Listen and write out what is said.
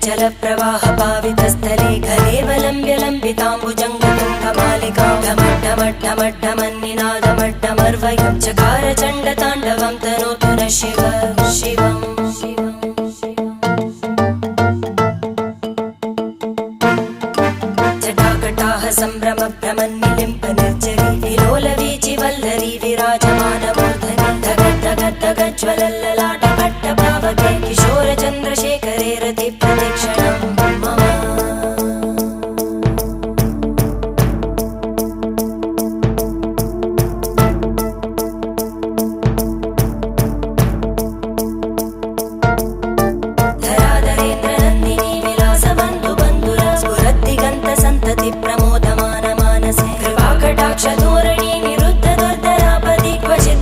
जलप्रवाह पावितस्थले घलेवलम्ब्य लम्बिताम्बुजङ्गतुङ्गमालिकां ढमड्ढमड्ढमड्ढमन्निनादमड्ढमर्वयं चकार चण्डताण्डवं तनोतु नः शिव शिवम् जटाकटाः सम्भ्रमभ्रमन्निलिम्प निर्जरी विलोलवीचिवल्लरी विराजमानमूर्धनि धगद्धगद्धगज्ज्वलल्ललाटभट्टभावगे